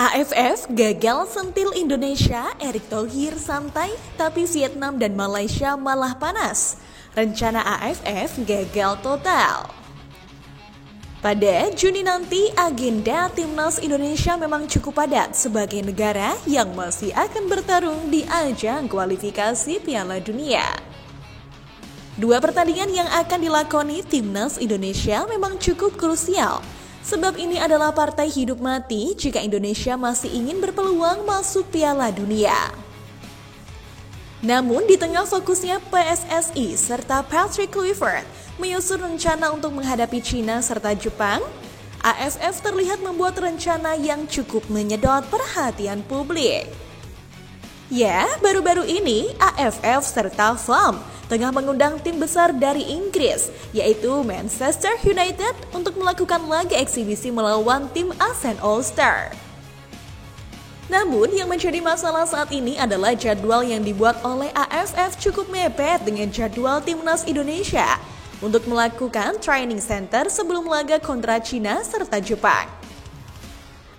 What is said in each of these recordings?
AFF gagal sentil Indonesia, Erick Thohir santai, tapi Vietnam dan Malaysia malah panas. Rencana AFF gagal total. Pada Juni nanti, agenda Timnas Indonesia memang cukup padat sebagai negara yang masih akan bertarung di ajang kualifikasi Piala Dunia. Dua pertandingan yang akan dilakoni Timnas Indonesia memang cukup krusial. Sebab ini adalah partai hidup mati jika Indonesia masih ingin berpeluang masuk Piala Dunia. Namun di tengah fokusnya PSSI serta Patrick Kluivert menyusun rencana untuk menghadapi China serta Jepang, AFF terlihat membuat rencana yang cukup menyedot perhatian publik. Ya, baru-baru ini AFF serta FAM tengah mengundang tim besar dari Inggris, yaitu Manchester United untuk melakukan laga eksibisi melawan tim ASEAN All-Star. Namun yang menjadi masalah saat ini adalah jadwal yang dibuat oleh AFF cukup mepet dengan jadwal Timnas Indonesia untuk melakukan training center sebelum laga kontra China serta Jepang.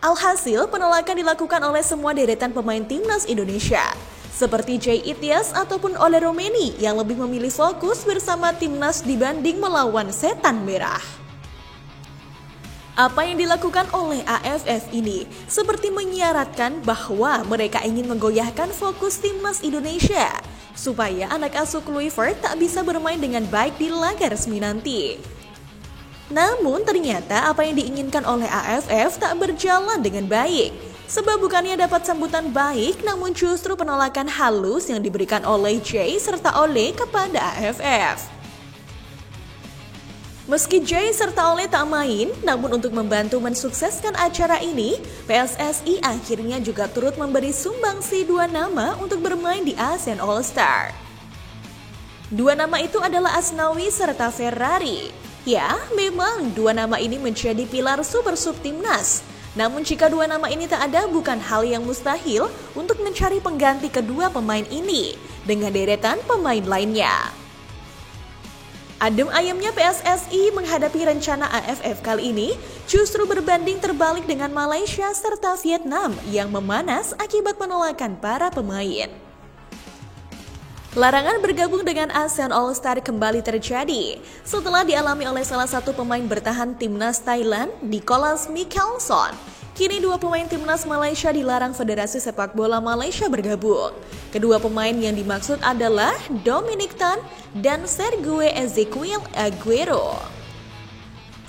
Alhasil, penolakan dilakukan oleh semua deretan pemain Timnas Indonesia, seperti Jay Ityas ataupun Ole Romeni yang lebih memilih fokus bersama Timnas dibanding melawan setan merah. Apa yang dilakukan oleh AFF ini seperti menyiaratkan bahwa mereka ingin menggoyahkan fokus Timnas Indonesia supaya anak asuh Kluivert tak bisa bermain dengan baik di laga resmi nanti. Namun ternyata apa yang diinginkan oleh AFF tak berjalan dengan baik. Sebab bukannya dapat sambutan baik, namun justru penolakan halus yang diberikan oleh Jay serta Ole kepada AFF. Meski Jay serta Ole tak main, namun untuk membantu mensukseskan acara ini, PSSI akhirnya juga turut memberi sumbangsi dua nama untuk bermain di ASEAN All-Star. Dua nama itu adalah Asnawi serta Ferrari. Ya, memang dua nama ini menjadi pilar super sub Timnas. Namun jika dua nama ini tak ada, bukan hal yang mustahil untuk mencari pengganti kedua pemain ini dengan deretan pemain lainnya. Adem ayemnya PSSI menghadapi rencana AFF kali ini justru berbanding terbalik dengan Malaysia serta Vietnam yang memanas akibat penolakan para pemain. Larangan bergabung dengan ASEAN All-Star kembali terjadi setelah dialami oleh salah satu pemain bertahan Timnas Thailand, Nicholas Mickelson. Kini dua pemain Timnas Malaysia dilarang Federasi Sepak Bola Malaysia bergabung. Kedua pemain yang dimaksud adalah Dominic Tan dan Sergio Ezequiel Aguero.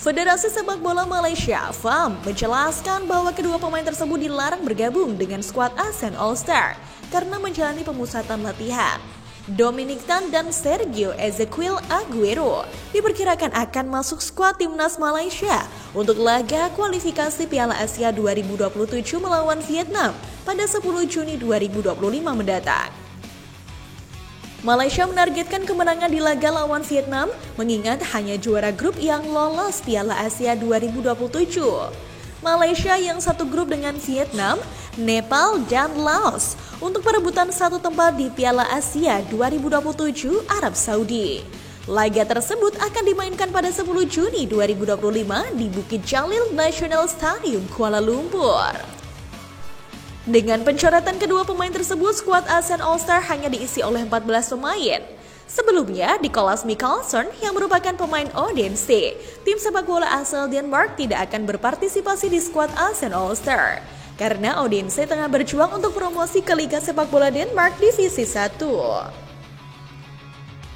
Federasi Sepak Bola Malaysia (FAM) menjelaskan bahwa kedua pemain tersebut dilarang bergabung dengan skuad ASEAN All-Star karena menjalani pemusatan latihan. Dominic Tan dan Sergio Ezequiel Aguero diperkirakan akan masuk skuad Timnas Malaysia untuk laga kualifikasi Piala Asia 2027 melawan Vietnam pada 10 Juni 2025 mendatang. Malaysia menargetkan kemenangan di laga lawan Vietnam mengingat hanya juara grup yang lolos Piala Asia 2027. Malaysia yang satu grup dengan Vietnam, Nepal, dan Laos untuk perebutan satu tempat di Piala Asia 2027 Arab Saudi. Laga tersebut akan dimainkan pada 10 Juni 2025 di Bukit Jalil National Stadium Kuala Lumpur. Dengan pencoretan kedua pemain tersebut, skuad ASEAN All-Star hanya diisi oleh 14 pemain. Sebelumnya, Nicholas Mickelson yang merupakan pemain Odense, tim sepak bola asal Denmark tidak akan berpartisipasi di skuad ASEAN All-Star karena Odense tengah berjuang untuk promosi ke Liga Sepak Bola Denmark Divisi 1.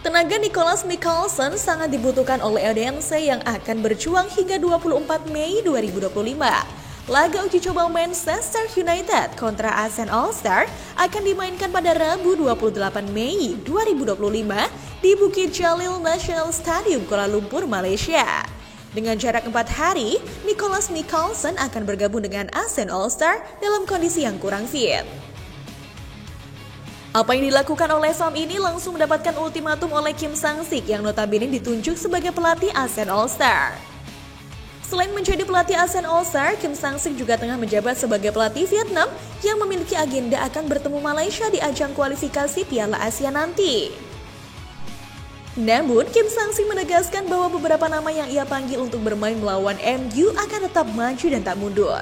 Tenaga Nicholas Mickelson sangat dibutuhkan oleh Odense yang akan berjuang hingga 24 Mei 2025. Laga uji coba Manchester United kontra ASEAN All-Star akan dimainkan pada Rabu 28 Mei 2025 di Bukit Jalil National Stadium Kuala Lumpur, Malaysia. Dengan jarak 4 hari, Nicholas Mickelson akan bergabung dengan ASEAN All-Star dalam kondisi yang kurang fit. Apa yang dilakukan oleh FAM ini langsung mendapatkan ultimatum oleh Kim Sang-sik yang notabene ditunjuk sebagai pelatih ASEAN All-Star. Selain menjadi pelatih ASEAN All-Star, Kim Sang-sik juga tengah menjabat sebagai pelatih Vietnam yang memiliki agenda akan bertemu Malaysia di ajang kualifikasi Piala Asia nanti. Namun, Kim Sang-sik menegaskan bahwa beberapa nama yang ia panggil untuk bermain melawan MU akan tetap maju dan tak mundur.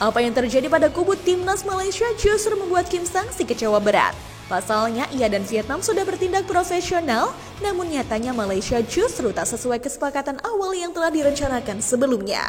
Apa yang terjadi pada kubu timnas Malaysia justru membuat Kim Sang-si kecewa berat. Pasalnya, ia dan Vietnam sudah bertindak profesional, namun nyatanya Malaysia justru tak sesuai kesepakatan awal yang telah direncanakan sebelumnya.